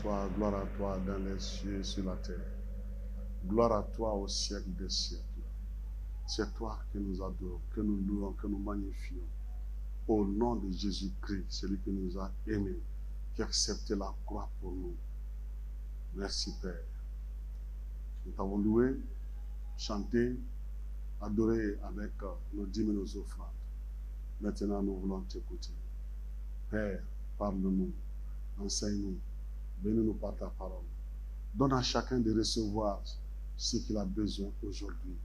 gloire à toi dans les cieux et sur la terre. Gloire à toi au siècle des siècles. C'est toi que nous adorons, que nous louons, que nous magnifions. Au nom de Jésus-Christ, celui qui nous a aimés, qui a accepté la croix pour nous. Merci Père. Nous t'avons loué, chanté, adoré avec nos dîmes et nos offrandes. Maintenant, nous voulons t'écouter. Père, parle-nous, enseigne-nous, bénis-nous par ta parole. Donne à chacun de recevoir ce qu'il a besoin aujourd'hui.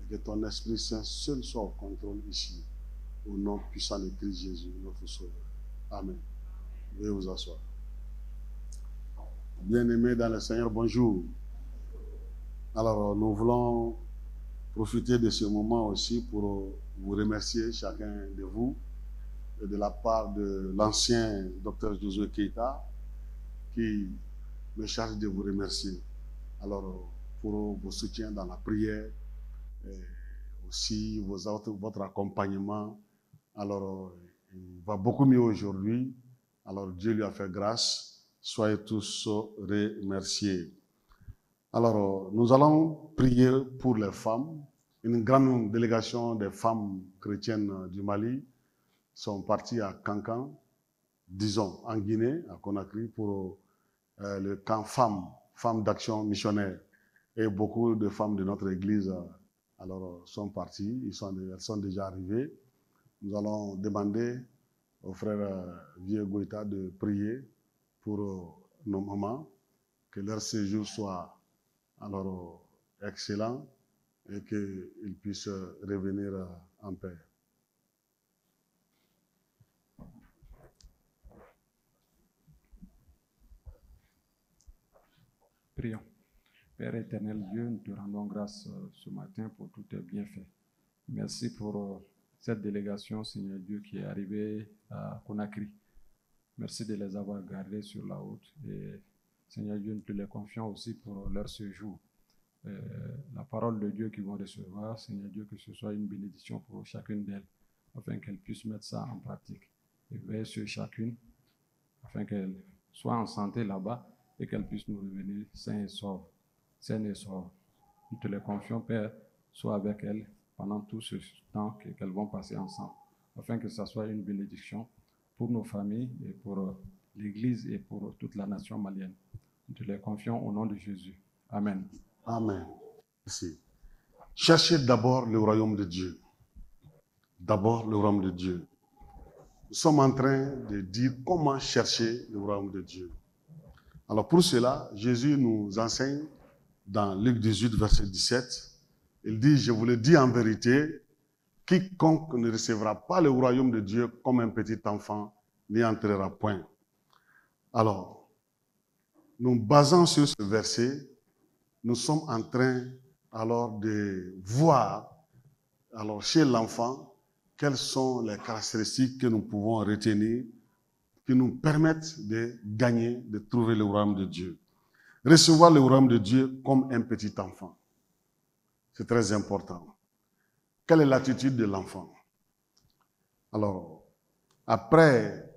Et que ton Esprit Saint seul soit au contrôle ici. Au nom puissant de Christ Jésus, notre Sauveur. Amen. Veuillez vous asseoir. Bien-aimés dans le Seigneur, bonjour. Alors, nous voulons profiter de ce moment aussi pour vous remercier, chacun de vous, et de la part de l'ancien Dr Josué Keita, qui me charge de vous remercier. Alors, pour vos soutiens dans la prière, et aussi votre accompagnement. Alors, il va beaucoup mieux aujourd'hui. Alors, Dieu lui a fait grâce. Soyez tous remerciés. Alors, nous allons prier pour les femmes. Une grande délégation des femmes chrétiennes du Mali sont parties à Kankan, disons en Guinée, à Conakry, pour le camp femmes d'action missionnaire. Et beaucoup de femmes de notre église alors, sont parties, elles sont déjà arrivées. Nous allons demander au frère Vieux Goïta de prier pour nos mamans, que leur séjour soit alors excellent et qu'ils puissent revenir en paix. Prions. Père éternel Dieu, nous te rendons grâce ce matin pour tous tes bienfaits. Merci pour cette délégation, Seigneur Dieu, qui est arrivée à Conakry. Merci de les avoir gardés sur la route. Et Seigneur Dieu, nous te les confions aussi pour leur séjour. La parole de Dieu qu'ils vont recevoir, Seigneur Dieu, que ce soit une bénédiction pour chacune d'elles, afin qu'elles puissent mettre ça en pratique. Et veille sur chacune, afin qu'elles soient en santé là-bas et qu'elles puissent nous revenir saines et sauves. Nous te les confions, Père, sois avec elles pendant tout ce temps qu'elles vont passer ensemble, afin que ça soit une bénédiction pour nos familles et pour l'Église et pour toute la nation malienne. Nous te les confions au nom de Jésus. Amen. Amen. Merci. Cherchez d'abord le royaume de Dieu. D'abord le royaume de Dieu. Nous sommes en train de dire comment chercher le royaume de Dieu. Alors pour cela, Jésus nous enseigne dans Luc 18, verset 17. Il dit, je vous le dis en vérité, quiconque ne recevra pas le royaume de Dieu comme un petit enfant n'y entrera point. Alors, nous basant sur ce verset, nous sommes en train alors de voir alors chez l'enfant quelles sont les caractéristiques que nous pouvons retenir qui nous permettent de gagner, de trouver le royaume de Dieu. Recevoir le royaume de Dieu comme un petit enfant. C'est très important. Quelle est l'attitude de l'enfant? Alors, après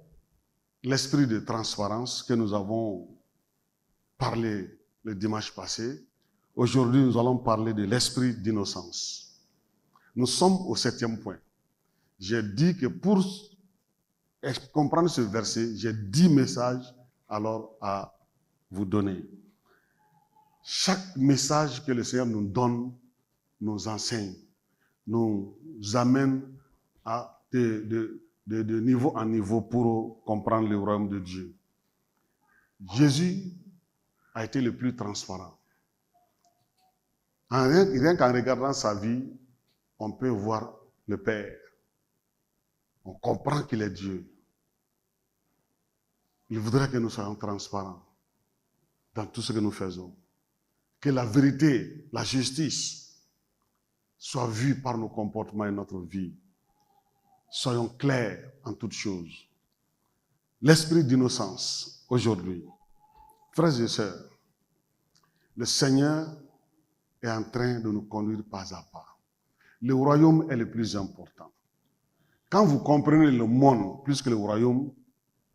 l'esprit de transparence que nous avons parlé le dimanche passé, aujourd'hui nous allons parler de l'esprit d'innocence. Nous sommes au 7e point. J'ai dit que pour comprendre ce verset, j'ai 10 messages alors à vous donner. Chaque message que le Seigneur nous donne, nous enseigne, nous amène de niveau en niveau pour comprendre le royaume de Dieu. Jésus a été le plus transparent. Rien qu'en regardant sa vie, on peut voir le Père. On comprend qu'il est Dieu. Il voudrait que nous soyons transparents dans tout ce que nous faisons. Que la vérité, la justice soit vue par nos comportements et notre vie. Soyons clairs en toutes choses. L'esprit d'innocence, aujourd'hui, frères et sœurs, le Seigneur est en train de nous conduire pas à pas. Le royaume est le plus important. Quand vous comprenez le monde plus que le royaume,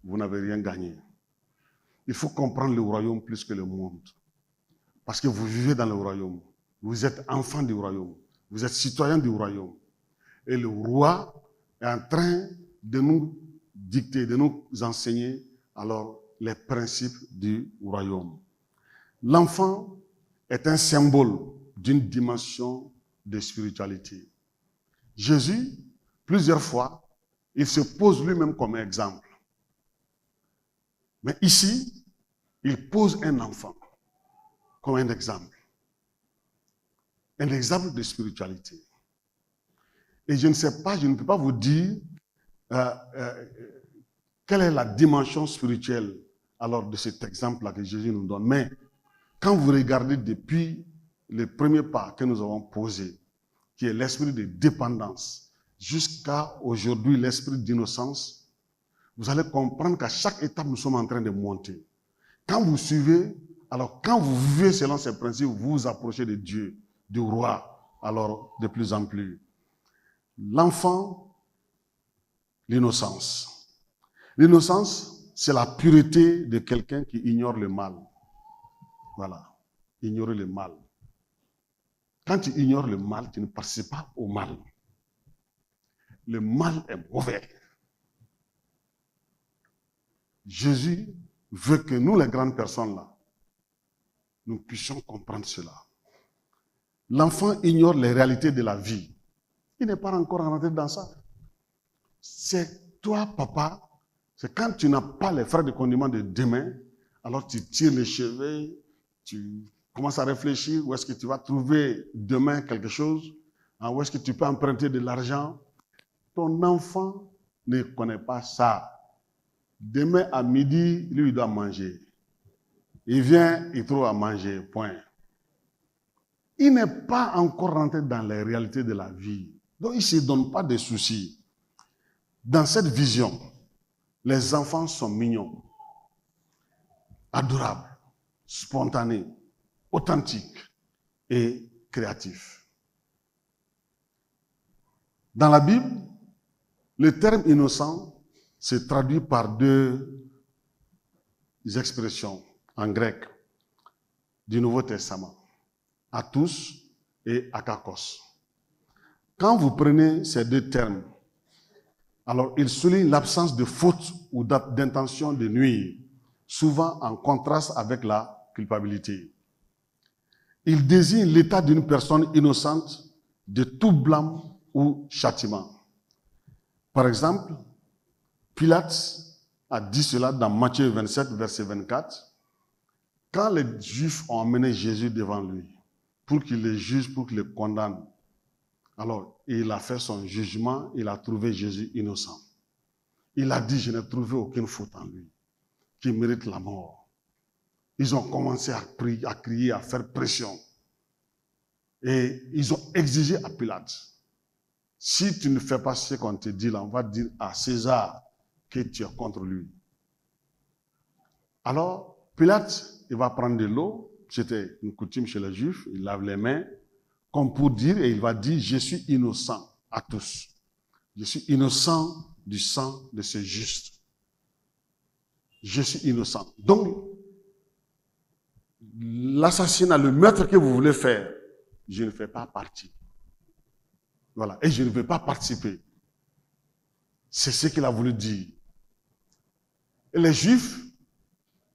vous n'avez rien gagné. il faut comprendre le royaume plus que le monde. Parce que vous vivez dans le royaume. Vous êtes enfant du royaume. Vous êtes citoyen du royaume. Et le roi est en train de nous dicter, de nous enseigner alors les principes du royaume. L'enfant est un symbole d'une dimension de spiritualité. Jésus, plusieurs fois, il se pose lui-même comme exemple. Mais ici, il pose un enfant comme un exemple. Un exemple de spiritualité. Et je ne sais pas, je ne peux pas vous dire quelle est la dimension spirituelle alors de cet exemple-là que Jésus nous donne. Mais quand vous regardez depuis le premier pas que nous avons posé, qui est l'esprit de dépendance, jusqu'à aujourd'hui l'esprit d'innocence, vous allez comprendre qu'à chaque étape, nous sommes en train de monter. Quand vous suivez, alors quand vous vivez selon ces principes, vous vous approchez de Dieu, du roi, alors de plus en plus. L'enfant, l'innocence. L'innocence, c'est la pureté de quelqu'un qui ignore le mal. Voilà, ignorer le mal. Quand tu ignores le mal, tu ne participes pas au mal. Le mal est mauvais. Jésus veut que nous, les grandes personnes là, nous puissions comprendre cela. L'enfant ignore les réalités de la vie. Il n'est pas encore rentré dans ça. C'est toi, papa, c'est quand tu n'as pas les frais de condiment de demain, alors tu tires les cheveux, tu commences à réfléchir, où est-ce que tu vas trouver demain quelque chose, où est-ce que tu peux emprunter de l'argent. Ton enfant ne connaît pas ça. Demain à midi, lui, il doit manger. Il vient, il trouve à manger, point. Il n'est pas encore rentré dans les réalités de la vie. Donc, il ne se donne pas de soucis. Dans cette vision, les enfants sont mignons, adorables, spontanés, authentiques et créatifs. Dans la Bible, le terme innocent se traduit par deux expressions en grec du Nouveau Testament, athos et akakos. Quand vous prenez ces deux termes, alors ils soulignent l'absence de faute ou d'intention de nuire, souvent en contraste avec la culpabilité. Ils désignent l'état d'une personne innocente de tout blâme ou châtiment. Par exemple, Pilate a dit cela dans Matthieu 27, verset 24, quand les Juifs ont emmené Jésus devant lui, pour qu'il les juge, pour qu'il les condamne. Alors, il a fait son jugement, il a trouvé Jésus innocent. Il a dit, je n'ai trouvé aucune faute en lui, qui mérite la mort. Ils ont commencé à crier, à faire pression. Et ils ont exigé à Pilate, si tu ne fais pas ce qu'on te dit là, on va dire à César que tu es contre lui. Alors, Pilate, il va prendre de l'eau, c'était une coutume chez les Juifs, il lave les mains, comme pour dire, et il va dire, je suis innocent à tous. Je suis innocent du sang de ce juste. Je suis innocent. Donc, l'assassinat, le meurtre que vous voulez faire, je ne fais pas partie. Voilà. Et je ne veux pas participer. C'est ce qu'il a voulu dire. Et les Juifs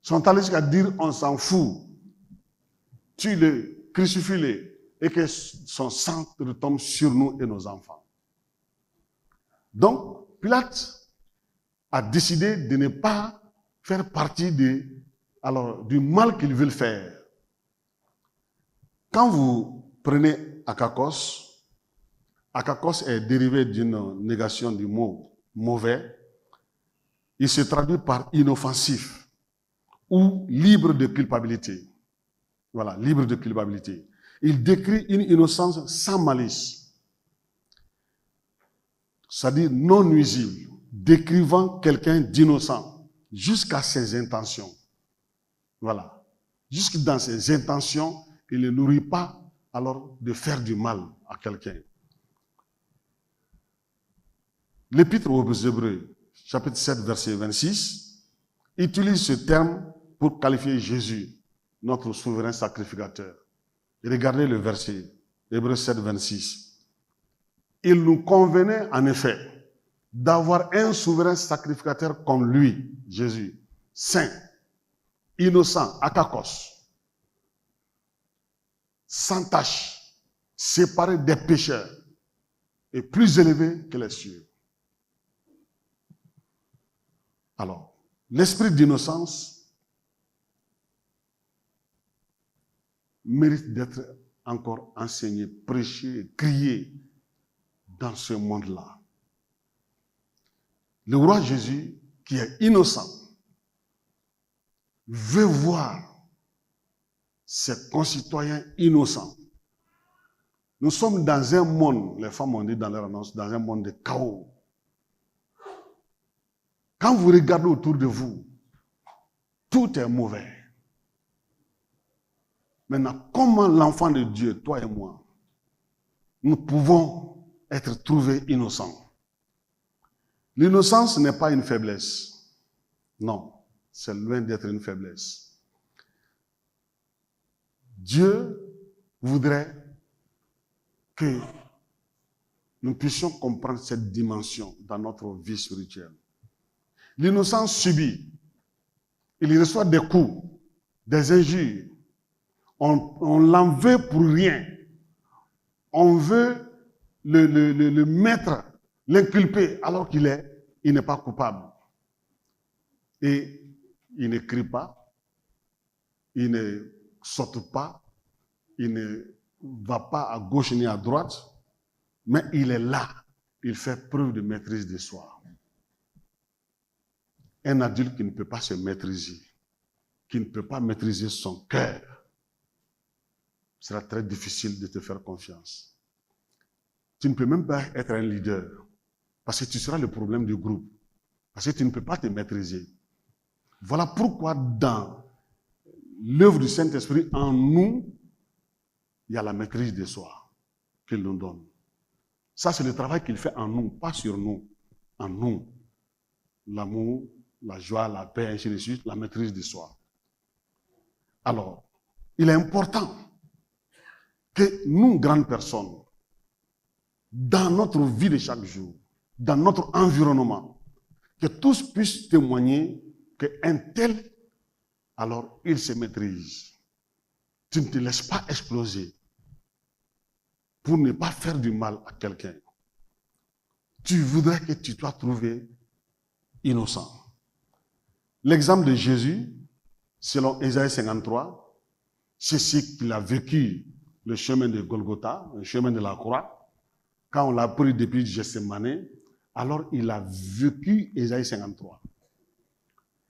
sont allés jusqu'à dire, on s'en fout. Tue-le, crucifie-le, et que son sang retombe sur nous et nos enfants. Donc, Pilate a décidé de ne pas faire partie du mal qu'ils veulent faire. Quand vous prenez akakos, akakos est dérivé d'une négation du mot mauvais. Il se traduit par inoffensif ou libre de culpabilité. Voilà, libre de culpabilité. Il décrit une innocence sans malice, c'est-à-dire non nuisible, décrivant quelqu'un d'innocent jusqu'à ses intentions. Voilà. Jusque dans ses intentions, il ne nourrit pas alors de faire du mal à quelqu'un. L'Épître aux Hébreux, chapitre 7, verset 26, utilise ce terme pour qualifier Jésus, notre souverain sacrificateur. Et regardez le verset, Hébreux 7, 26. Il nous convenait en effet d'avoir un souverain sacrificateur comme lui, Jésus, saint, innocent, akakos, sans tache, séparé des pécheurs et plus élevé que les cieux. Alors, l'esprit d'innocence mérite d'être encore enseigné, prêché, crié dans ce monde-là. Le roi Jésus, qui est innocent, veut voir ses concitoyens innocents. Nous sommes dans un monde, les femmes ont dit dans leur annonce, dans un monde de chaos. Quand vous regardez autour de vous, tout est mauvais. Maintenant, comment l'enfant de Dieu, toi et moi, nous pouvons être trouvés innocents? L'innocence n'est pas une faiblesse. Non, c'est loin d'être une faiblesse. Dieu voudrait que nous puissions comprendre cette dimension dans notre vie spirituelle. L'innocence subit. Il reçoit des coups, des injures. On l'en veut pour rien. On veut le mettre, l'inculper, alors qu'il n'est pas coupable. Et il ne crie pas, il ne saute pas, il ne va pas à gauche ni à droite, mais il est là. Il fait preuve de maîtrise de soi. Un adulte qui ne peut pas se maîtriser, qui ne peut pas maîtriser son cœur, sera très difficile de te faire confiance. Tu ne peux même pas être un leader, parce que tu seras le problème du groupe, parce que tu ne peux pas te maîtriser. Voilà pourquoi dans l'œuvre du Saint-Esprit, en nous, il y a la maîtrise de soi qu'il nous donne. Ça, c'est le travail qu'il fait en nous, pas sur nous, en nous. L'amour, la joie, la paix, ainsi de suite, la maîtrise de soi. Alors, il est important que nous, grandes personnes, dans notre vie de chaque jour, dans notre environnement, que tous puissent témoigner qu'un tel, alors il se maîtrise. Tu ne te laisses pas exploser pour ne pas faire du mal à quelqu'un. Tu voudrais que tu sois trouvé innocent. L'exemple de Jésus, selon Ésaïe 53, c'est ce qu'il a vécu, le chemin de Golgotha, le chemin de la croix. Quand on l'a pris depuis Gethsémane, alors il a vécu Ésaïe 53.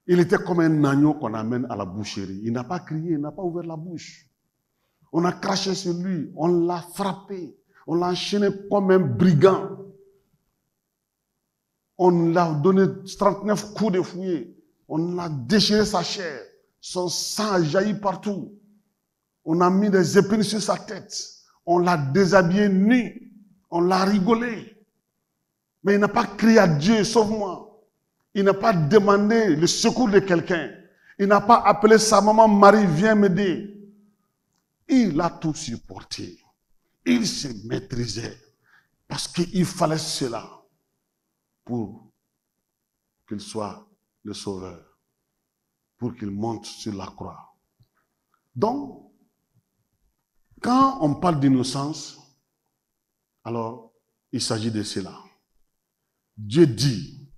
Il était comme un agneau qu'on amène à la boucherie. Il n'a pas crié, il n'a pas ouvert la bouche. On a craché sur lui, on l'a frappé, on l'a enchaîné comme un brigand. On l'a donné 39 coups de fouet. On a déchiré sa chair. Son sang a jailli partout. On a mis des épines sur sa tête. On l'a déshabillé nu. On l'a rigolé. Mais il n'a pas crié à Dieu, sauve-moi. Il n'a pas demandé le secours de quelqu'un. Il n'a pas appelé sa maman Marie, viens m'aider. Il a tout supporté. Il se maîtrisait. Parce qu'il fallait cela pour qu'il soit le sauveur, pour qu'il monte sur la croix. Donc, quand on parle d'innocence, alors il s'agit de cela. Dieu dit,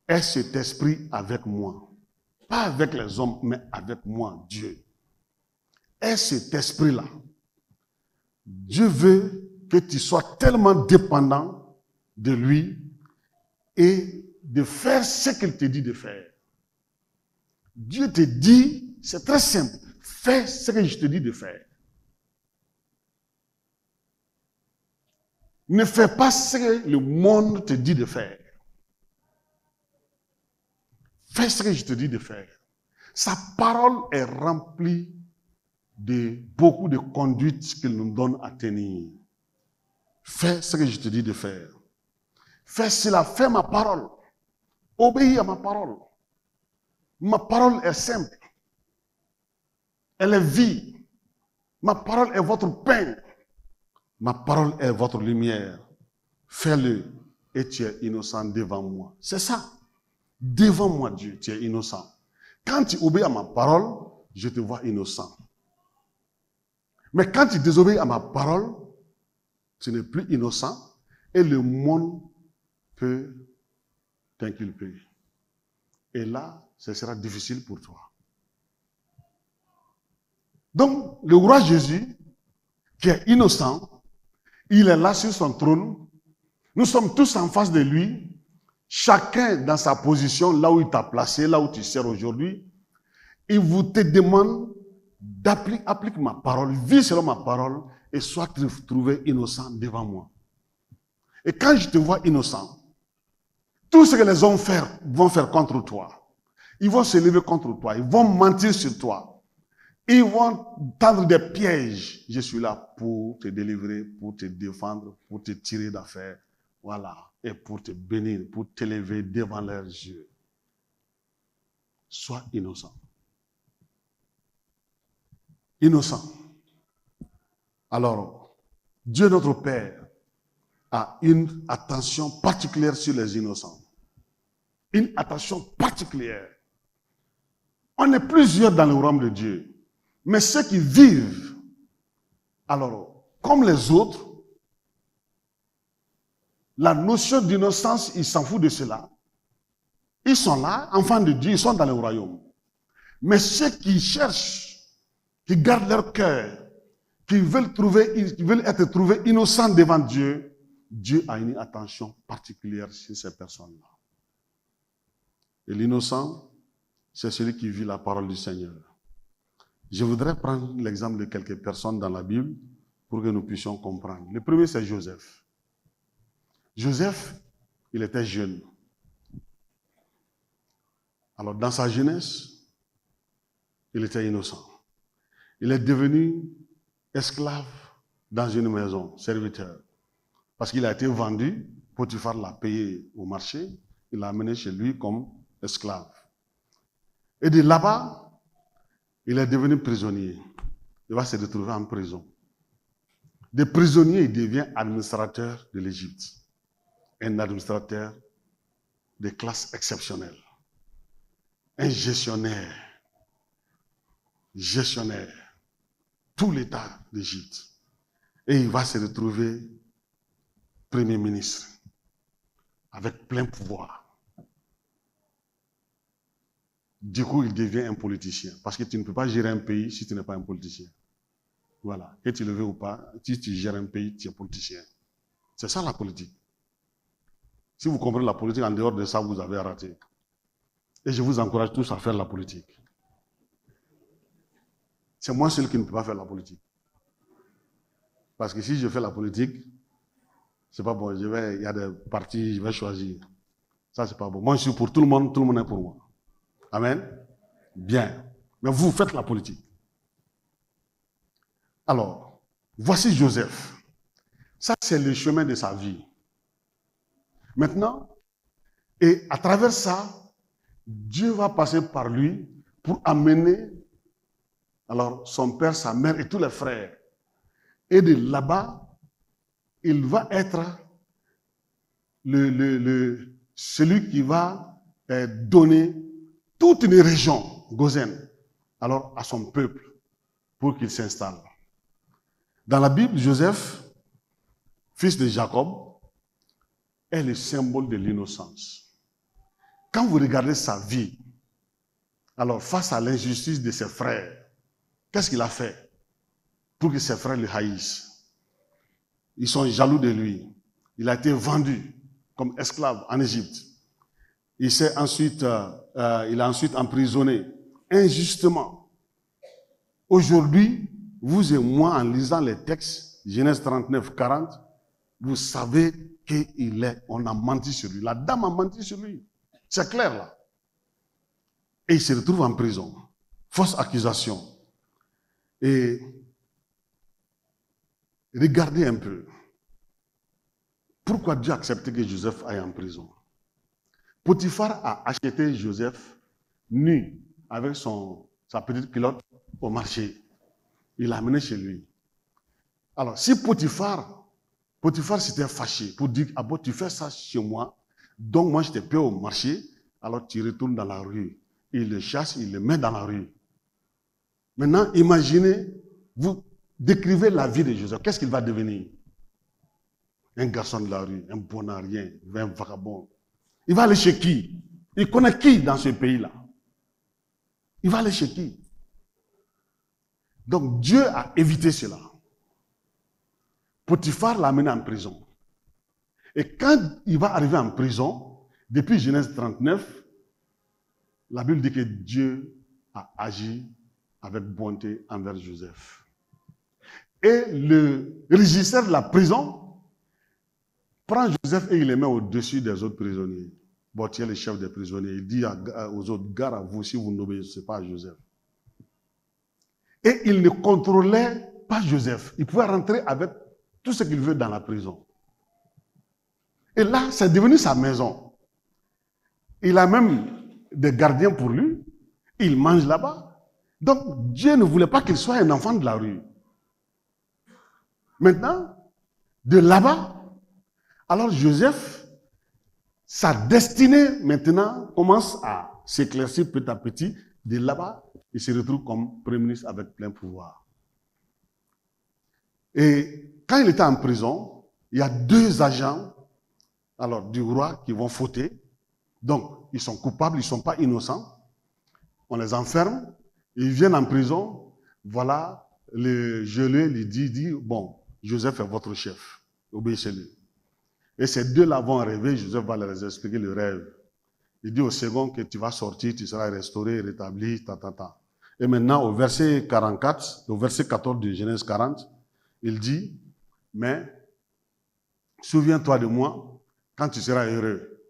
est cet esprit avec moi? Pas avec les hommes, mais avec moi, Dieu. Est cet esprit-là? Dieu veut que tu sois tellement dépendant de lui et de faire ce qu'il te dit de faire. Dieu te dit, c'est très simple, fais ce que je te dis de faire. Ne fais pas ce que le monde te dit de faire. Fais ce que je te dis de faire. Sa parole est remplie de beaucoup de conduites qu'il nous donne à tenir. Fais ce que je te dis de faire. Fais cela, fais ma parole. Obéis à ma parole. Ma parole est simple. Elle est vie. Ma parole est votre pain. Ma parole est votre lumière. Fais-le et tu es innocent devant moi. C'est ça. Devant moi, Dieu, tu es innocent. Quand tu obéis à ma parole, je te vois innocent. Mais quand tu désobéis à ma parole, tu n'es plus innocent et le monde peut t'inculper. Et là, ce sera difficile pour toi. Donc, le roi Jésus, qui est innocent, il est là sur son trône. Nous sommes tous en face de lui, chacun dans sa position, là où il t'a placé, là où tu sers aujourd'hui. Il vous te demande applique ma parole, vis selon ma parole et sois trouvé innocent devant moi. Et quand je te vois innocent, tout ce que les hommes vont faire contre toi, ils vont se lever contre toi, ils vont mentir sur toi, ils vont tendre des pièges. Je suis là pour te délivrer, pour te défendre, pour te tirer d'affaire, voilà, et pour te bénir, pour t'élever devant leurs yeux. Sois innocent. Innocent. Alors, Dieu notre Père a une attention particulière sur les innocents. Une attention particulière. On est plusieurs dans le royaume de Dieu. Mais ceux qui vivent, alors, comme les autres, la notion d'innocence, ils s'en foutent de cela. Ils sont là, enfants de Dieu, ils sont dans le royaume. Mais ceux qui cherchent, qui gardent leur cœur, qui veulent être trouvés innocents devant Dieu, Dieu a une attention particulière sur ces personnes-là. Et l'innocent, c'est celui qui vit la parole du Seigneur. Je voudrais prendre l'exemple de quelques personnes dans la Bible pour que nous puissions comprendre. Le premier, c'est Joseph. Joseph, il était jeune. Alors, dans sa jeunesse, il était innocent. Il est devenu esclave dans une maison, serviteur. Parce qu'il a été vendu, Potiphar l'a payé au marché, il l'a amené chez lui comme esclave. Et de là-bas, il est devenu prisonnier. Il va se retrouver en prison. De prisonnier, il devient administrateur de l'Égypte. Un administrateur de classe exceptionnelle. Un gestionnaire. Tout l'État d'Égypte. Et il va se retrouver Premier ministre, avec plein pouvoir. Du coup, il devient un politicien. Parce que tu ne peux pas gérer un pays si tu n'es pas un politicien. Voilà. Que tu le veux ou pas, si tu gères un pays, tu es politicien. C'est ça la politique. Si vous comprenez la politique, en dehors de ça, vous avez raté. Et je vous encourage tous à faire la politique. C'est moi seul qui ne peut pas faire la politique. Parce que si je fais la politique, c'est pas bon. Il y a des partis, je vais choisir. Ça, c'est pas bon. Moi, je suis pour tout le monde est pour moi. Amen. Bien. Mais vous faites la politique. Alors, voici Joseph. Ça, c'est le chemin de sa vie. Maintenant, et à travers ça, Dieu va passer par lui pour amener alors son père, sa mère et tous les frères. Et de là-bas, il va être celui qui va donner toute une région, Gozen, alors à son peuple, pour qu'il s'installe. Dans la Bible, Joseph, fils de Jacob, est le symbole de l'innocence. Quand vous regardez sa vie, alors face à l'injustice de ses frères, qu'est-ce qu'il a fait pour que ses frères le haïssent? Ils sont jaloux de lui. Il a été vendu comme esclave en Égypte. Il a ensuite emprisonné injustement. Aujourd'hui, vous et moi, en lisant les textes, Genèse 39, 40, vous savez on a menti sur lui. La dame a menti sur lui. C'est clair là. Et il se retrouve en prison. Fausse accusation. Et regardez un peu. Pourquoi Dieu a accepté que Joseph aille en prison? Potiphar a acheté Joseph nu avec sa petite culotte au marché. Il l'a amené chez lui. Alors, si Potiphar s'était fâché pour dire, ah bon, tu fais ça chez moi, donc moi je te paie au marché, alors tu retournes dans la rue. Il le chasse, il le met dans la rue. Maintenant, imaginez, vous décrivez la vie de Joseph. Qu'est-ce qu'il va devenir? Un garçon de la rue, un bonarien, un vagabond. Il va aller chez qui? Il connaît qui dans ce pays-là? Il va aller chez qui? Donc Dieu a évité cela. Potiphar l'a amené en prison. Et quand il va arriver en prison, depuis Genèse 39, la Bible dit que Dieu a agi avec bonté envers Joseph. Et le régisseur de la prison prend Joseph et il le met au-dessus des autres prisonniers. Bon, tu es le chef des prisonniers. Il dit aux autres, gare à vous si vous n'obéissez pas à Joseph. Et il ne contrôlait pas Joseph. Il pouvait rentrer avec tout ce qu'il veut dans la prison. Et là, c'est devenu sa maison. Il a même des gardiens pour lui. Il mange là-bas. Donc, Dieu ne voulait pas qu'il soit un enfant de la rue. Maintenant, de là-bas, alors Joseph, sa destinée maintenant commence à s'éclaircir petit à petit. De là-bas, il se retrouve comme premier ministre avec plein pouvoir. Et quand il était en prison, il y a 2 agents alors, du roi qui vont fauter. Donc, ils sont coupables, ils ne sont pas innocents. On les enferme, ils viennent en prison. Voilà, le geôlier lui dit, bon, Joseph est votre chef, obéissez-lui. Et ces 2-là vont rêver, Joseph va leur expliquer le rêve. Il dit au second que tu vas sortir, tu seras restauré, rétabli, Et maintenant, au verset 44, au verset 14 de Genèse 40, il dit, mais souviens-toi de moi quand tu seras heureux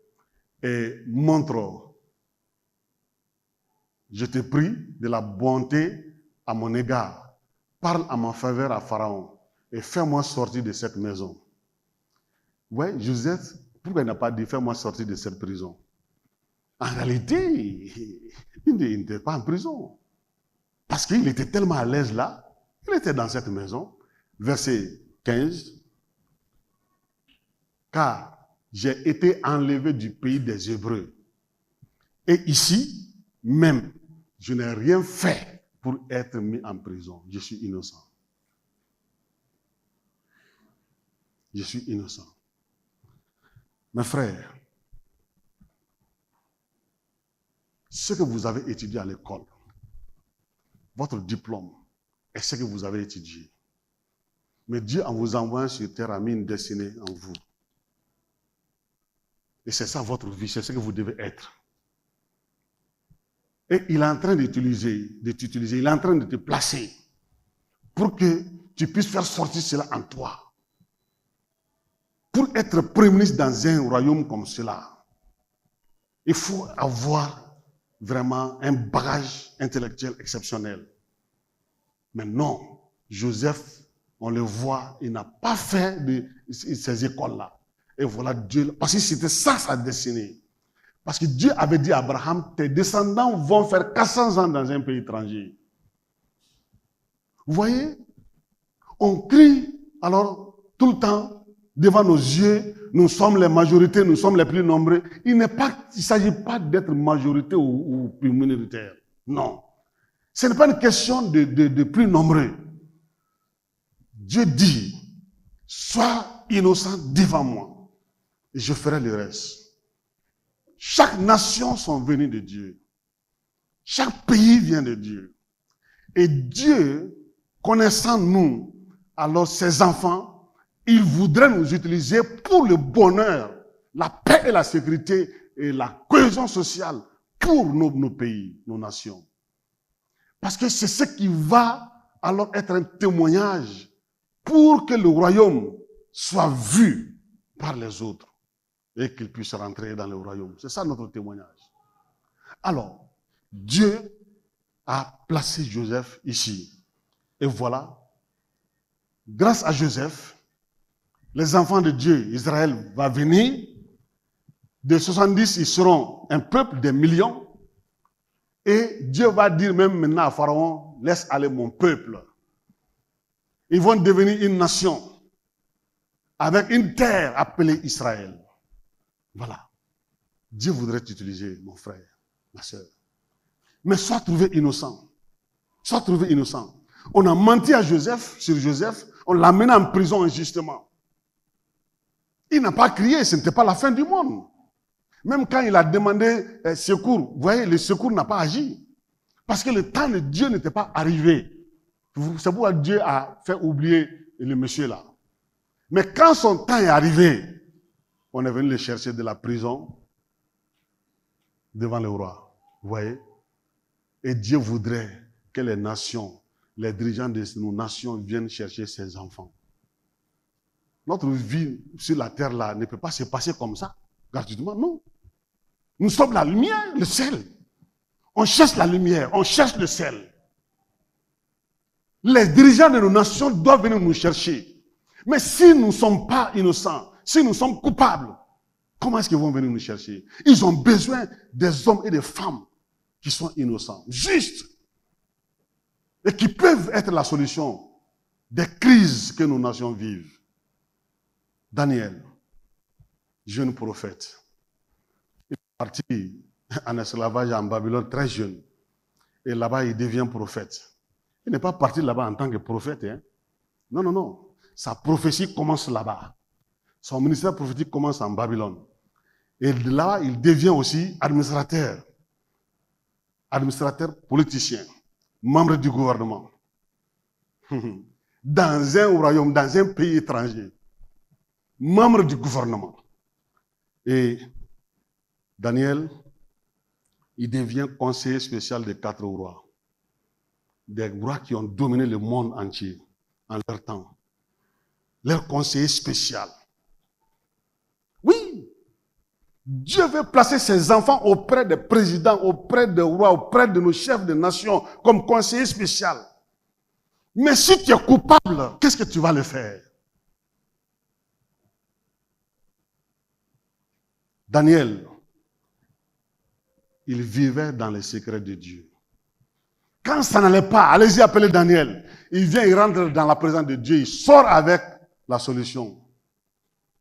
et montre, je te prie, de la bonté à mon égard. Parle à ma faveur à Pharaon et fais-moi sortir de cette maison. Ouais, Joseph, pourquoi il n'a pas dit fais-moi sortir de cette prison? En réalité, il n'était pas en prison. Parce qu'il était tellement à l'aise là, il était dans cette maison. Verset 15. Car j'ai été enlevé du pays des Hébreux. Et ici, même, je n'ai rien fait pour être mis en prison. Je suis innocent. Je suis innocent. Mes frères, ce que vous avez étudié à l'école, votre diplôme, est ce que vous avez étudié. Mais Dieu, en vous envoyant sur terre, a mis une destinée en vous. Et c'est ça votre vie, c'est ce que vous devez être. Et il est en train de t'utiliser, il est en train de te placer pour que tu puisses faire sortir cela en toi. Pour être premier ministre dans un royaume comme cela, il faut avoir vraiment un bagage intellectuel exceptionnel. Mais non, Joseph, on le voit, il n'a pas fait de ces écoles-là. Et voilà Dieu, parce que c'était ça sa destinée. Parce que Dieu avait dit à Abraham, tes descendants vont faire 400 ans dans un pays étranger. Vous voyez, on crie alors tout le temps devant nos yeux, nous sommes les majorités, nous sommes les plus nombreux. Il ne s'agit pas d'être majorité ou plus minoritaire. Non. Ce n'est pas une question de plus nombreux. Dieu dit, sois innocent devant moi et je ferai le reste. Chaque nation sont venues de Dieu. Chaque pays vient de Dieu. Et Dieu, connaissant nous, alors ses enfants, il voudrait nous utiliser pour le bonheur, la paix et la sécurité et la cohésion sociale pour nos pays, nos nations. Parce que c'est ce qui va alors être un témoignage pour que le royaume soit vu par les autres et qu'il puisse rentrer dans le royaume. C'est ça notre témoignage. Alors, Dieu a placé Joseph ici. Et voilà, grâce à Joseph, les enfants de Dieu, Israël, va venir. De 70, ils seront un peuple de millions. Et Dieu va dire même maintenant à Pharaon, laisse aller mon peuple. Ils vont devenir une nation avec une terre appelée Israël. Voilà. Dieu voudrait t'utiliser, mon frère, ma soeur. Mais sois trouvé innocent. Sois trouvé innocent. On a menti à Joseph, sur Joseph, on l'a mené en prison injustement. Il n'a pas crié, ce n'était pas la fin du monde. Même quand il a demandé secours, vous voyez, le secours n'a pas agi. Parce que le temps de Dieu n'était pas arrivé. C'est pourquoi Dieu a fait oublier le monsieur là. Mais quand son temps est arrivé, on est venu le chercher de la prison devant le roi. Vous voyez? Et Dieu voudrait que les nations, les dirigeants de nos nations viennent chercher ses enfants. Notre vie sur la terre là ne peut pas se passer comme ça, gratuitement, non. Nous sommes la lumière, le sel. On cherche la lumière, on cherche le sel. Les dirigeants de nos nations doivent venir nous chercher. Mais si nous ne sommes pas innocents, si nous sommes coupables, comment est-ce qu'ils vont venir nous chercher? Ils ont besoin des hommes et des femmes qui sont innocents, justes, et qui peuvent être la solution des crises que nos nations vivent. Daniel, jeune prophète, il est parti en esclavage en Babylone très jeune. Et là-bas, il devient prophète. Il n'est pas parti là-bas en tant que prophète. Hein? Non, non, non. Sa prophétie commence là-bas. Son ministère prophétique commence en Babylone. Et là, il devient aussi administrateur. Administrateur politicien. Membre du gouvernement. Dans un royaume, dans un pays étranger. Membre du gouvernement. Et Daniel, il devient conseiller spécial des 4 rois. Des rois qui ont dominé le monde entier en leur temps. Leur conseiller spécial. Oui, Dieu veut placer ses enfants auprès des présidents, auprès des rois, auprès de nos chefs de nation, comme conseiller spécial. Mais si tu es coupable, qu'est-ce que tu vas le faire? Daniel, il vivait dans les secrets de Dieu. Quand ça n'allait pas, allez-y appeler Daniel. Il vient, il rentre dans la présence de Dieu, il sort avec la solution.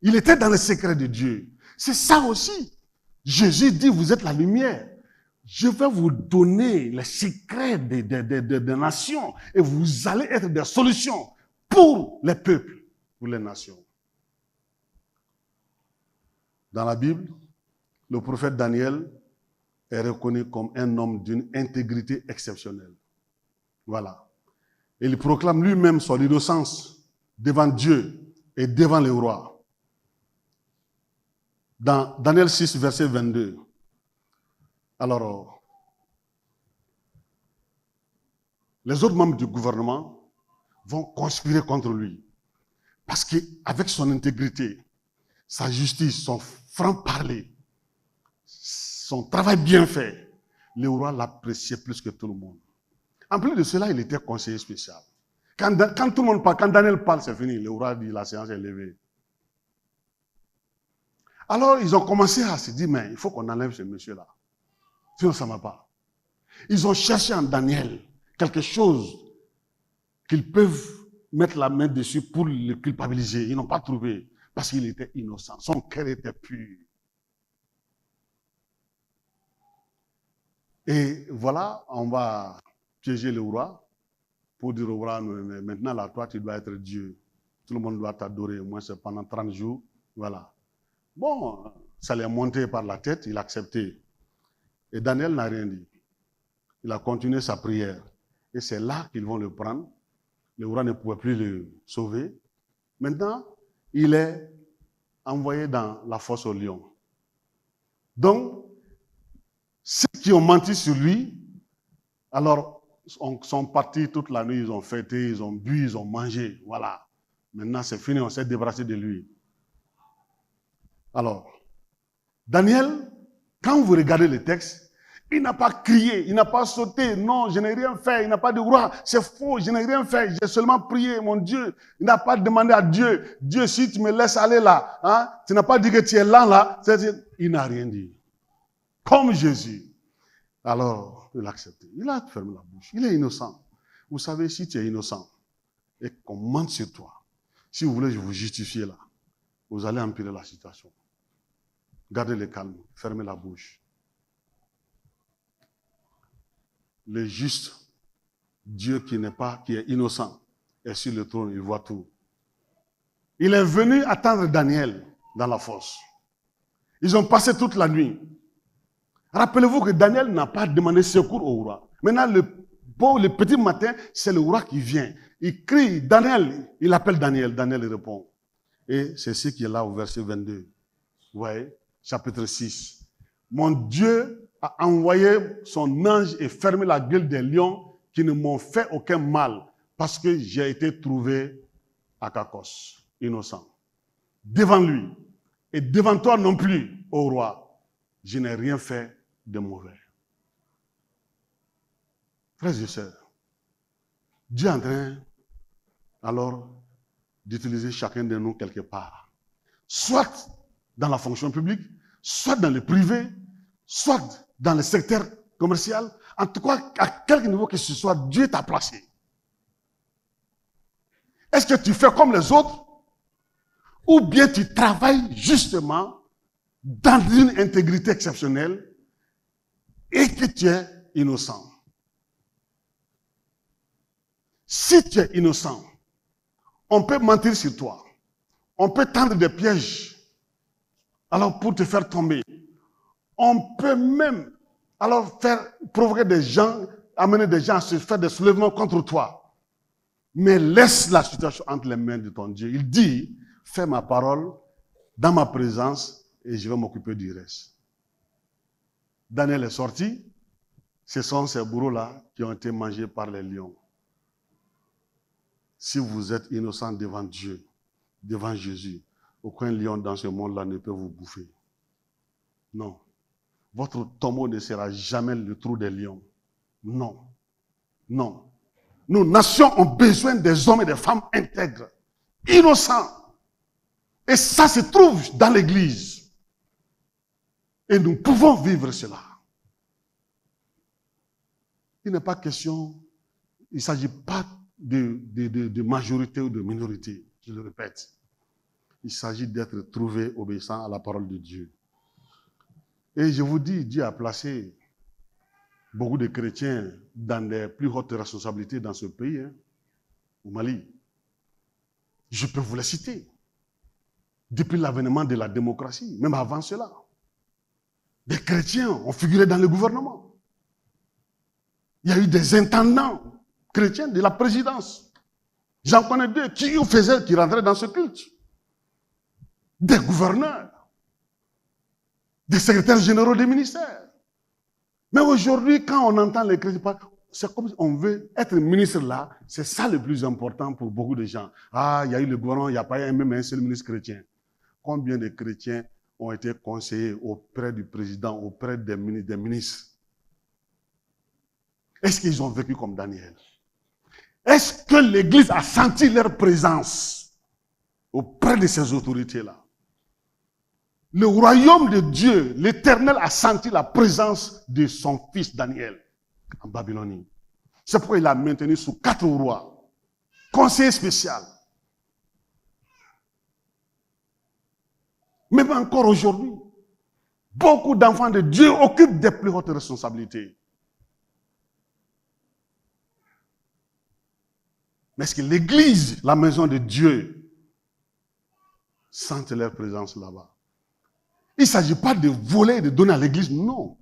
Il était dans les secrets de Dieu. C'est ça aussi. Jésus dit, vous êtes la lumière. Je vais vous donner les secrets des nations et vous allez être des solutions pour les peuples, pour les nations. Dans la Bible, le prophète Daniel est reconnu comme un homme d'une intégrité exceptionnelle. Voilà. Et il proclame lui-même son innocence devant Dieu et devant les rois. Dans Daniel 6, verset 22. Alors, les autres membres du gouvernement vont conspirer contre lui. Parce qu'avec son intégrité, sa justice, son franc-parler, son travail bien fait, le roi l'appréciait plus que tout le monde. En plus de cela, il était conseiller spécial. Quand tout le monde parle, quand Daniel parle, c'est fini. Le roi dit, la séance est levée. Alors, ils ont commencé à se dire, mais il faut qu'on enlève ce monsieur-là. Sinon, ça ne va pas. Ils ont cherché en Daniel quelque chose qu'ils peuvent mettre la main dessus pour le culpabiliser. Ils n'ont pas trouvé parce qu'il était innocent. Son cœur était pur. Et voilà, on va piéger le roi pour dire au roi, maintenant là, toi, tu dois être Dieu. Tout le monde doit t'adorer, au moins c'est pendant 30 jours. Voilà. Bon, ça lui est monté par la tête, il a accepté. Et Daniel n'a rien dit. Il a continué sa prière. Et c'est là qu'ils vont le prendre. Le roi ne pouvait plus le sauver. Maintenant, il est envoyé dans la fosse aux lions. Donc, ceux qui ont menti sur lui, alors, sont partis toute la nuit, ils ont fêté, ils ont bu, ils ont mangé. Voilà. Maintenant, c'est fini, on s'est débarrassé de lui. Alors, Daniel, quand vous regardez le texte, il n'a pas crié, il n'a pas sauté. Non, je n'ai rien fait. Il n'a pas dit, roi, c'est faux, je n'ai rien fait. J'ai seulement prié, mon Dieu. Il n'a pas demandé à Dieu, Dieu, si tu me laisses aller là, hein, tu n'as pas dit que tu es là. Il n'a rien dit. Comme Jésus. Alors, il a accepté. Il a fermé la bouche. Il est innocent. Vous savez, si tu es innocent et qu'on mente sur toi, si vous voulez vous justifier là, vous allez empirer la situation. Gardez le calme, fermez la bouche. Le juste, Dieu qui est innocent, est sur le trône, il voit tout. Il est venu attendre Daniel dans la fosse. Ils ont passé toute la nuit. Rappelez-vous que Daniel n'a pas demandé secours au roi. Maintenant, le petit matin, c'est le roi qui vient. Il crie, Daniel, il appelle Daniel, Daniel répond. Et c'est ce qui est là au verset 22. Vous voyez, chapitre 6. Mon Dieu a envoyé son ange et fermé la gueule des lions qui ne m'ont fait aucun mal parce que j'ai été trouvé à Kakos, innocent. Devant lui et devant toi non plus, ô roi, je n'ai rien fait de mauvais. Frères et sœurs, Dieu est en train alors d'utiliser chacun de nous quelque part. Soit dans la fonction publique, soit dans le privé, soit dans le secteur commercial. En tout cas, à quelque niveau que ce soit, Dieu t'a placé. Est-ce que tu fais comme les autres ou bien tu travailles justement dans une intégrité exceptionnelle et que tu es innocent? Si tu es innocent, on peut mentir sur toi. On peut tendre des pièges alors pour te faire tomber. On peut même alors provoquer des gens, amener des gens à se faire des soulèvements contre toi. Mais laisse la situation entre les mains de ton Dieu. Il dit, fais ma parole dans ma présence et je vais m'occuper du reste. Daniel est sorti. Ce sont ces bourreaux-là qui ont été mangés par les lions. Si vous êtes innocent devant Dieu, devant Jésus, aucun lion dans ce monde-là ne peut vous bouffer. Non. Votre tombeau ne sera jamais le trou des lions. Non. Non. Nos nations ont besoin des hommes et des femmes intègres, innocents. Et ça se trouve dans l'Église. Et nous pouvons vivre cela. Il n'est pas question, il ne s'agit pas de majorité ou de minorité, je le répète. Il s'agit d'être trouvé obéissant à la parole de Dieu. Et je vous dis, Dieu a placé beaucoup de chrétiens dans les plus hautes responsabilités dans ce pays, au Mali. Je peux vous les citer. Depuis l'avènement de la démocratie, même avant cela, des chrétiens ont figuré dans le gouvernement. Il y a eu des intendants chrétiens de la présidence. J'en connais deux qui rentraient dans ce culte. Des gouverneurs, des secrétaires généraux des ministères. Mais aujourd'hui, quand on entend les chrétiens parler, c'est comme si on veut être ministre là, c'est ça le plus important pour beaucoup de gens. Ah, il y a eu le gouvernement, il n'y a pas même un seul ministre chrétien. Combien de chrétiens ont été conseillers auprès du président, auprès des ministres? Est-ce qu'ils ont vécu comme Daniel? Est-ce que l'Église a senti leur présence auprès de ces autorités-là? Le royaume de Dieu, l'Éternel a senti la présence de son fils Daniel en Babylonie. C'est pourquoi il l'a maintenu sous 4 rois, conseiller spécial. Même encore aujourd'hui, beaucoup d'enfants de Dieu occupent des plus hautes responsabilités. Mais est-ce que l'Église, la maison de Dieu, sente leur présence là-bas? Il ne s'agit pas de voler et de donner à l'Église, non.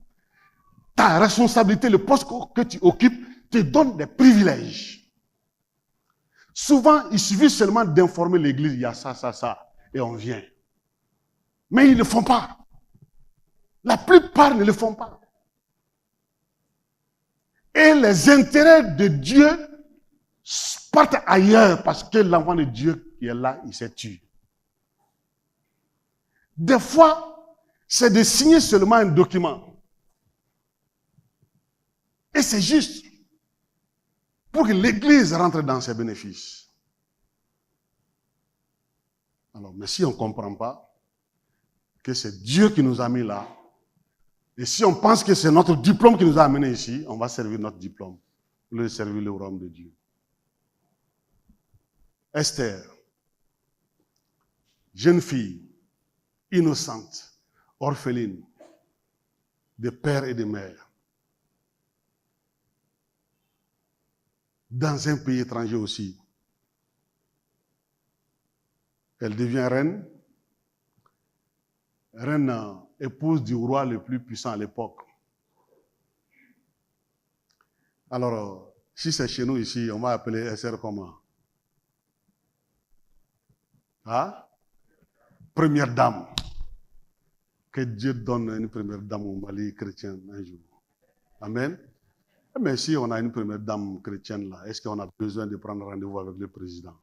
Ta responsabilité, le poste que tu occupes, te donne des privilèges. Souvent, il suffit seulement d'informer l'Église, il y a ça, ça, ça, et on vient. Mais ils ne le font pas. La plupart ne le font pas. Et les intérêts de Dieu partent ailleurs parce que l'enfant de Dieu qui est là, il s'est tué. Des fois, c'est de signer seulement un document. Et c'est juste pour que l'Église rentre dans ses bénéfices. Alors, mais si on ne comprend pas que c'est Dieu qui nous a mis là, Et si on pense que c'est notre diplôme qui nous a amenés ici, on va servir notre diplôme, au lieu de servir le royaume de Dieu. Esther, jeune fille, innocente, orpheline, de père et de mère, dans un pays étranger aussi. Elle devient reine épouse du roi le plus puissant à l'époque. Alors, si c'est chez nous ici, on va appeler Esther comment? Hein? Première dame. Que Dieu donne une première dame au Mali chrétien un jour. Amen. Mais si on a une première dame chrétienne là, est-ce qu'on a besoin de prendre rendez-vous avec le président?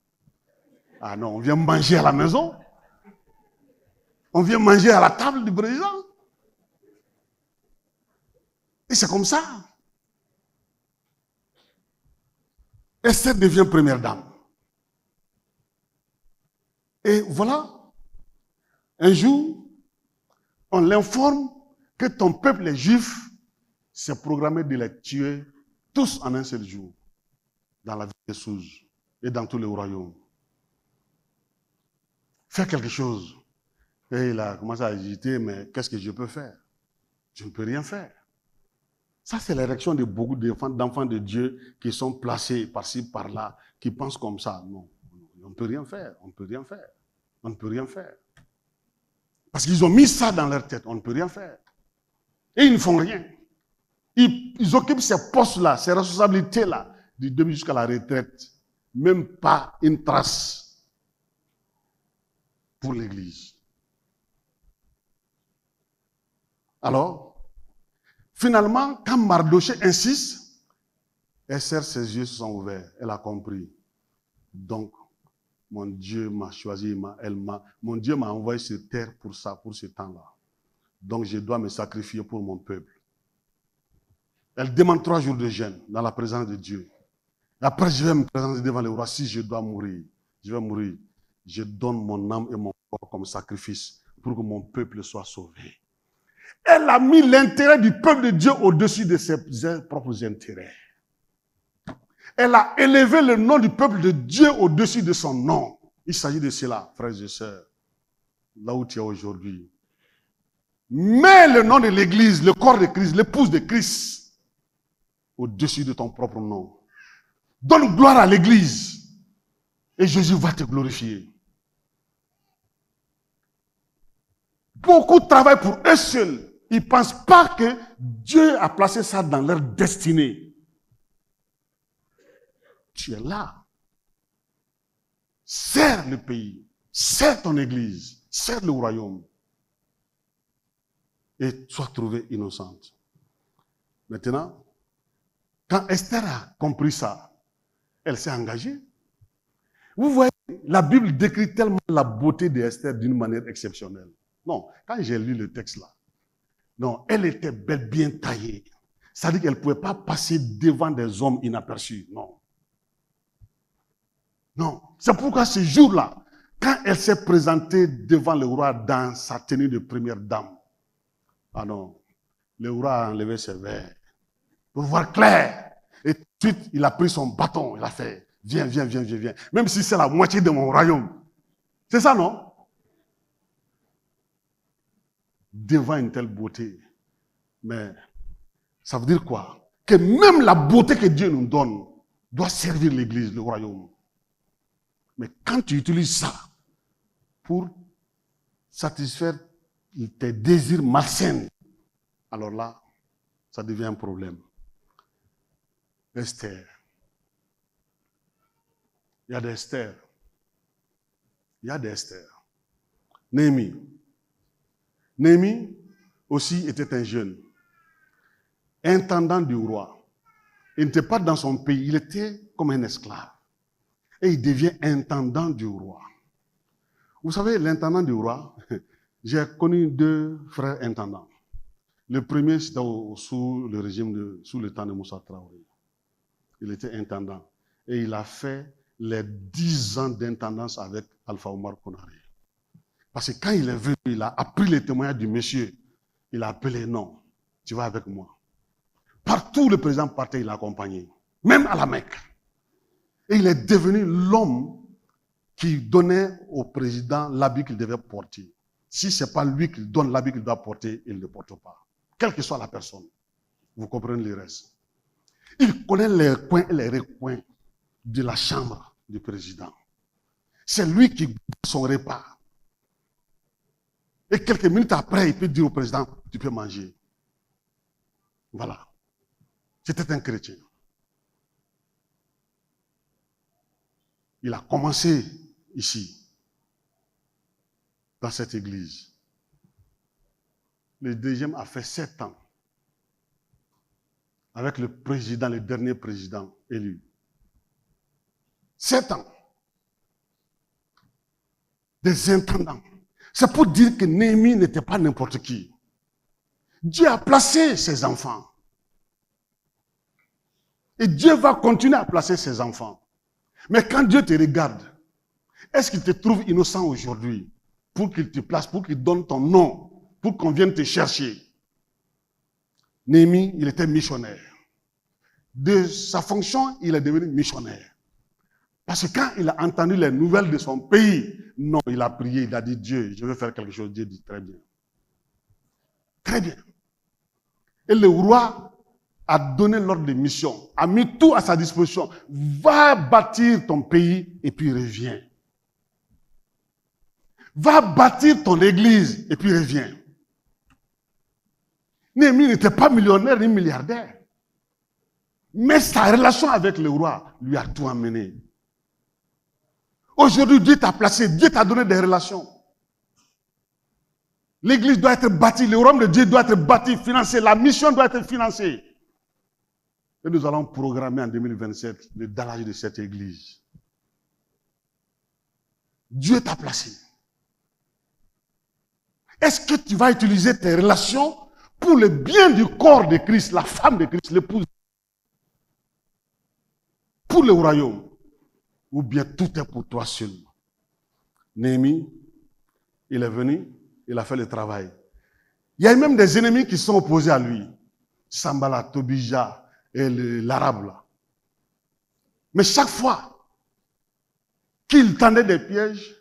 Ah non, on vient manger à la maison. On vient manger à la table du président. Et c'est comme ça. Esther devient première dame. Et voilà, un jour, on l'informe que ton peuple, les Juifs, s'est programmé de les tuer tous en un seul jour, dans la ville de Sousse et dans tout le royaume. Fais quelque chose. Et il a commencé à agiter, mais qu'est-ce que je peux faire? Je ne peux rien faire. Ça, c'est la réaction de beaucoup d'enfants de Dieu qui sont placés par-ci, par-là, qui pensent comme ça. Non, on ne peut rien faire, on ne peut rien faire, on ne peut rien faire. Parce qu'ils ont mis ça dans leur tête, on ne peut rien faire. Et ils ne font rien. Ils occupent ces postes-là, ces responsabilités-là, du début jusqu'à la retraite. Même pas une trace pour l'Église. Alors, finalement, quand Mardoché insiste, Esther, ses yeux se sont ouverts. Elle a compris. Donc, mon Dieu m'a choisi, mon Dieu m'a envoyé sur terre pour ça, pour ce temps-là. Donc, je dois me sacrifier pour mon peuple. Elle demande 3 jours de jeûne dans la présence de Dieu. Après, je vais me présenter devant le roi. Si je dois mourir, je vais mourir. Je donne mon âme et mon corps comme sacrifice pour que mon peuple soit sauvé. Elle a mis l'intérêt du peuple de Dieu au-dessus de ses propres intérêts. Elle a élevé le nom du peuple de Dieu au-dessus de son nom. Il s'agit de cela, frères et sœurs, là où tu es aujourd'hui. Mets le nom de l'Église, le corps de Christ, l'épouse de Christ, au-dessus de ton propre nom. Donne gloire à l'Église et Jésus va te glorifier. Beaucoup travaillent pour eux seuls. Ils ne pensent pas que Dieu a placé ça dans leur destinée. Tu es là. Sers le pays, sers ton Église, sers le royaume. Et sois trouvée innocente. Maintenant, quand Esther a compris ça, elle s'est engagée. Vous voyez, la Bible décrit tellement la beauté d'Esther d'une manière exceptionnelle. Non, quand j'ai lu le texte là, non, elle était belle, bien taillée. C'est-à-dire qu'elle ne pouvait pas passer devant des hommes inaperçus. Non. Non. C'est pourquoi ce jour-là, quand elle s'est présentée devant le roi dans sa tenue de première dame, ah non, le roi a enlevé ses verres pour voir clair. Et tout de suite, il a pris son bâton, il a fait, viens, viens, viens, viens, viens. Même si c'est la moitié de mon royaume. C'est ça, non? Devant une telle beauté. Mais ça veut dire quoi? Que même la beauté que Dieu nous donne doit servir l'Église, le royaume. Mais quand tu utilises ça pour satisfaire tes désirs malsains, alors là, ça devient un problème. Esther. Il y a des Esther. Il y a des Esther. Néhémie. Néhémie aussi était un jeune, intendant du roi. Il n'était pas dans son pays, il était comme un esclave. Et il devient intendant du roi. Vous savez, l'intendant du roi, j'ai connu 2 frères intendants. Le premier, c'était sous le régime, sous le temps de Moussa Traoré. Il était intendant. Et il a fait les 10 ans d'intendance avec Alpha Omar Konaré. Parce que quand il est venu, il a appris les témoignages du monsieur. Il a appelé non. tu vas avec moi. Partout le président partait, il l'accompagnait, même à la Mecque. Et il est devenu l'homme qui donnait au président l'habit qu'il devait porter. Si ce n'est pas lui qui donne l'habit qu'il doit porter, il ne le porte pas. Quelle que soit la personne. Vous comprenez le reste. Il connaît les coins et les recoins de la chambre du président. C'est lui qui goûte son repas. Et quelques minutes après, il peut dire au président, tu peux manger. Voilà. C'était un chrétien. Il a commencé ici, dans cette église. Le deuxième a fait 7 ans, avec le président, le dernier président élu. 7 ans. Des intendants. C'est pour dire que Néhémie n'était pas n'importe qui. Dieu a placé ses enfants. Et Dieu va continuer à placer ses enfants. Mais quand Dieu te regarde, est-ce qu'il te trouve innocent aujourd'hui pour qu'il te place, pour qu'il donne ton nom, pour qu'on vienne te chercher? Néhémie, il était missionnaire. De sa fonction, il est devenu missionnaire. Parce que quand il a entendu les nouvelles de son pays, non, il a prié, il a dit, Dieu, je veux faire quelque chose. Dieu dit, très bien. Très bien. Et le roi a donné l'ordre de mission, a mis tout à sa disposition. Va bâtir ton pays et puis reviens. Va bâtir ton église et puis reviens. Néhémie n'était pas millionnaire ni milliardaire. Mais sa relation avec le roi lui a tout amené. Aujourd'hui, Dieu t'a placé, Dieu t'a donné des relations. L'église doit être bâtie, le royaume de Dieu doit être bâti, financé, la mission doit être financée. Et nous allons programmer en 2027 le dallage de cette église. Dieu t'a placé. Est-ce que tu vas utiliser tes relations pour le bien du corps de Christ, la femme de Christ, l'épouse, pour le royaume? Ou bien tout est pour toi seul? Néhémie, il est venu, il a fait le travail. Il y a même des ennemis qui sont opposés à lui. Sambala, Tobija et l'arabe là. Mais chaque fois qu'il tendait des pièges,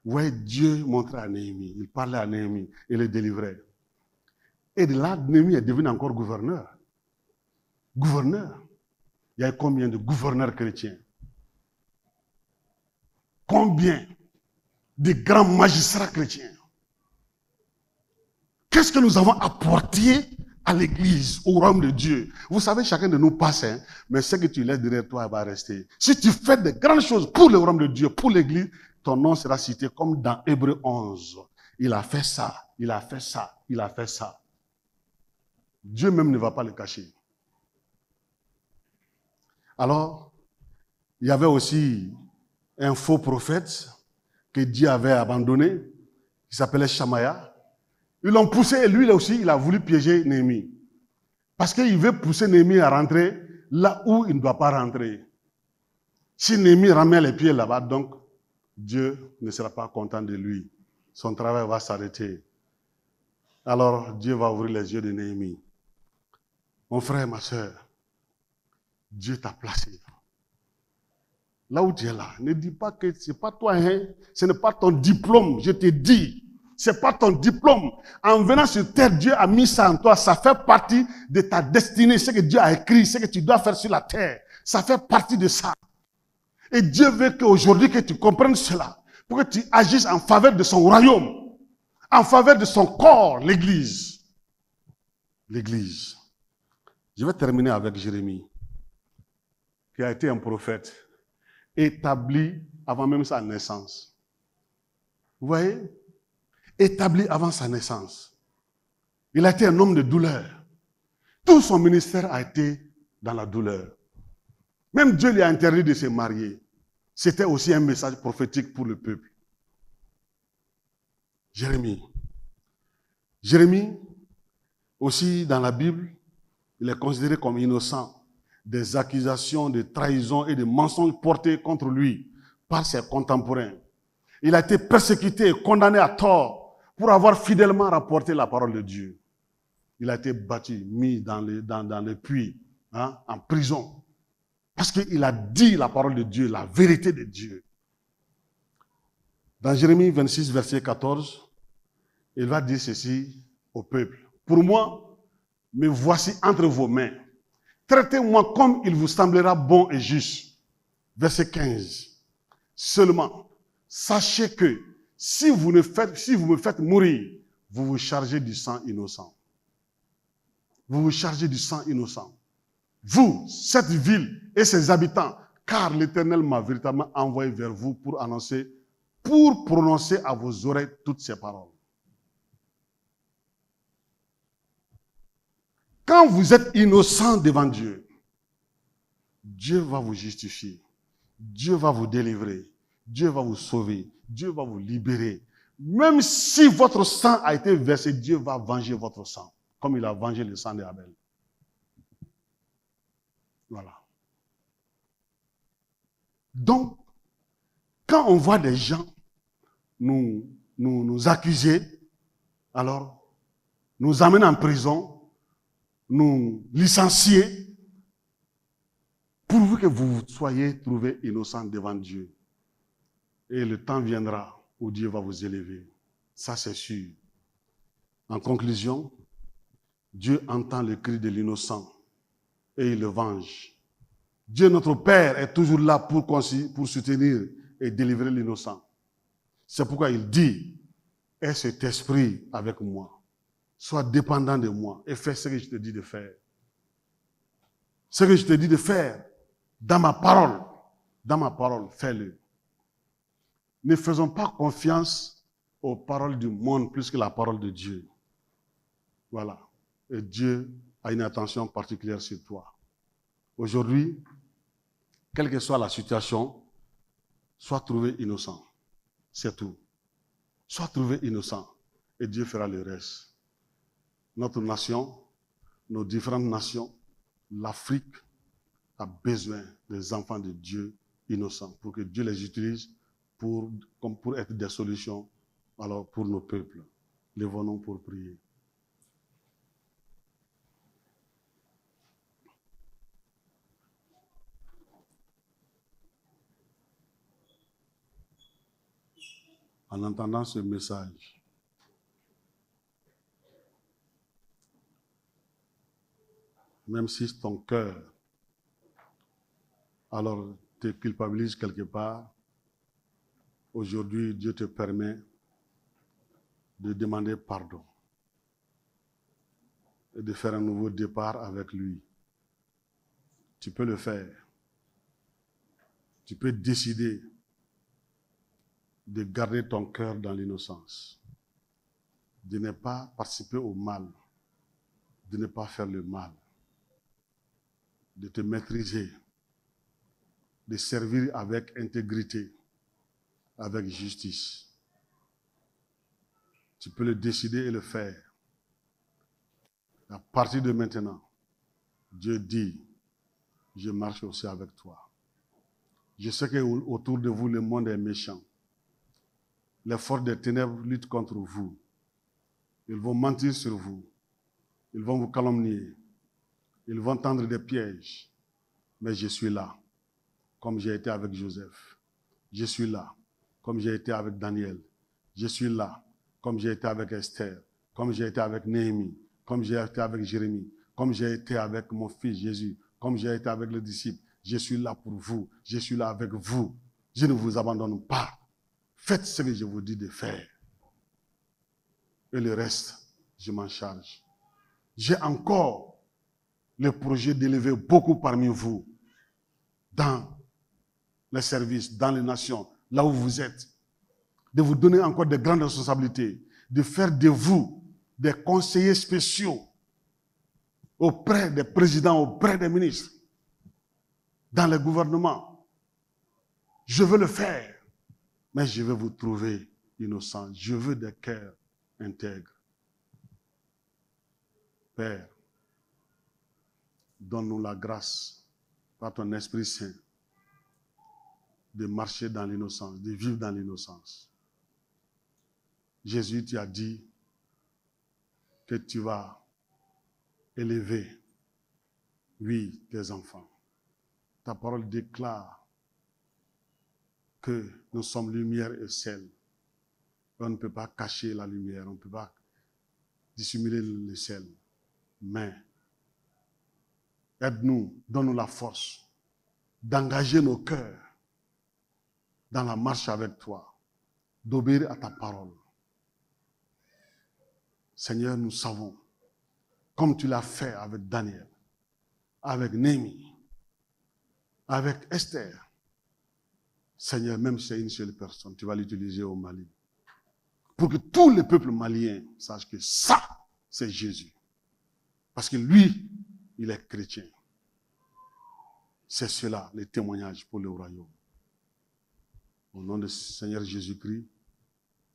ouais, Dieu montrait à Néhémie, il parlait à Néhémie et le délivrait. Et de là, Néhémie est devenu encore gouverneur. Gouverneur. Il y a combien de gouverneurs chrétiens? Combien de grands magistrats chrétiens? Qu'est-ce que nous avons apporté à l'église, au royaume de Dieu? Vous savez, chacun de nous passe, hein, mais ce que tu laisses derrière toi va rester. Si tu fais de grandes choses pour le royaume de Dieu, pour l'église, ton nom sera cité comme dans Hébreux 11. Il a fait ça, il a fait ça, il a fait ça. Dieu même ne va pas le cacher. Alors, il y avait aussi un faux prophète que Dieu avait abandonné, qui s'appelait Shamaya. Ils l'ont poussé et lui aussi, il a voulu piéger Néhémie. Parce qu'il veut pousser Néhémie à rentrer là où il ne doit pas rentrer. Si Néhémie remet les pieds là-bas, donc Dieu ne sera pas content de lui. Son travail va s'arrêter. Alors Dieu va ouvrir les yeux de Néhémie. Mon frère, ma soeur, Dieu t'a placé. Là où tu es là, ne dis pas que ce n'est pas toi, hein? Ce n'est pas ton diplôme, je te dis. Ce n'est pas ton diplôme. En venant sur terre, Dieu a mis ça en toi. Ça fait partie de ta destinée. Ce que Dieu a écrit, ce que tu dois faire sur la terre. Ça fait partie de ça. Et Dieu veut qu'aujourd'hui que tu comprennes cela. Pour que tu agisses en faveur de son royaume. En faveur de son corps, l'église. L'église. Je vais terminer avec Jérémie, qui a été un prophète établi avant même sa naissance. Vous voyez? Établi avant sa naissance. Il a été un homme de douleur. Tout son ministère a été dans la douleur. Même Dieu lui a interdit de se marier. C'était aussi un message prophétique pour le peuple. Jérémie. Jérémie, aussi dans la Bible, il est considéré comme innocent des accusations de trahison et de mensonges portés contre lui par ses contemporains. Il a été persécuté et condamné à tort pour avoir fidèlement rapporté la parole de Dieu. il a été battu, mis dans le puits, hein, en prison. Parce qu'il a dit la parole de Dieu, la vérité de Dieu. Dans Jérémie 26, verset 14, il va dire ceci au peuple. Pour moi, me voici entre vos mains. Traitez-moi comme il vous semblera bon et juste. Verset 15. Seulement, sachez que si vous me faites mourir, vous vous chargez du sang innocent. Vous vous chargez du sang innocent. Vous, cette ville et ses habitants, car l'Éternel m'a véritablement envoyé vers vous pour prononcer à vos oreilles toutes ces paroles. Quand vous êtes innocent devant Dieu, Dieu va vous justifier. Dieu va vous délivrer. Dieu va vous sauver. Dieu va vous libérer. Même si votre sang a été versé, Dieu va venger votre sang, comme il a vengé le sang d'Abel. Voilà. Donc, quand on voit des gens nous accuser, alors nous amener en prison, nous licencier, pourvu que vous soyez trouvés innocents devant Dieu. Et le temps viendra où Dieu va vous élever. Ça, c'est sûr. En conclusion, Dieu entend le cri de l'innocent et il le venge. Dieu, notre Père, est toujours là pour soutenir et délivrer l'innocent. C'est pourquoi il dit, aie cet esprit avec moi. Sois dépendant de moi et fais ce que je te dis de faire. Ce que je te dis de faire, dans ma parole, fais-le. Ne faisons pas confiance aux paroles du monde plus que la parole de Dieu. Voilà. Et Dieu a une attention particulière sur toi. Aujourd'hui, quelle que soit la situation, sois trouvé innocent. C'est tout. Sois trouvé innocent et Dieu fera le reste. Notre nation, nos différentes nations, l'Afrique a besoin des enfants de Dieu innocents pour que Dieu les utilise pour être des solutions alors pour nos peuples. Lèvons-nous pour prier. En entendant ce message, même si ton cœur alors te culpabilise quelque part, aujourd'hui Dieu te permet de demander pardon et de faire un nouveau départ avec lui. Tu peux le faire. Tu peux décider de garder ton cœur dans l'innocence, de ne pas participer au mal, de ne pas faire le mal, de te maîtriser, de servir avec intégrité, avec justice. Tu peux le décider et le faire. À partir de maintenant, Dieu dit, je marche aussi avec toi. Je sais qu'autour de vous, le monde est méchant. Les forces des ténèbres luttent contre vous. Ils vont mentir sur vous. Ils vont vous calomnier. Ils vont tendre des pièges. Mais je suis là, comme j'ai été avec Joseph. Je suis là, comme j'ai été avec Daniel. Je suis là, comme j'ai été avec Esther, comme j'ai été avec Néhémie, comme j'ai été avec Jérémie, comme j'ai été avec mon fils Jésus, comme j'ai été avec les disciples. Je suis là pour vous. Je suis là avec vous. Je ne vous abandonne pas. Faites ce que je vous dis de faire. Et le reste, je m'en charge. J'ai encore le projet d'élever beaucoup parmi vous dans les services, dans les nations, là où vous êtes. De vous donner encore de grandes responsabilités. De faire de vous des conseillers spéciaux auprès des présidents, auprès des ministres, dans le gouvernement. Je veux le faire. Mais je veux vous trouver innocents. Je veux des cœurs intègres. Père, donne-nous la grâce, par ton Esprit Saint, de marcher dans l'innocence, de vivre dans l'innocence. Jésus, tu as dit que tu vas élever, oui, tes enfants. Ta parole déclare que nous sommes lumière et sel. On ne peut pas cacher la lumière, on ne peut pas dissimuler le sel. Mais aide-nous, donne-nous la force d'engager nos cœurs dans la marche avec toi, d'obéir à ta parole. Seigneur, nous savons, comme tu l'as fait avec Daniel, avec Néhémie, avec Esther, Seigneur, même si c'est une seule personne, tu vas l'utiliser au Mali. Pour que tous les peuples maliens sachent que ça, c'est Jésus. Parce que lui, il est chrétien. C'est cela, les témoignages pour le royaume. Au nom du Seigneur Jésus-Christ,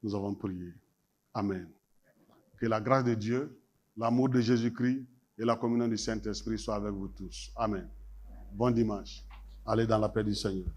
nous avons prié. Amen. Que la grâce de Dieu, l'amour de Jésus-Christ et la communion du Saint-Esprit soient avec vous tous. Amen. Bon dimanche. Allez dans la paix du Seigneur.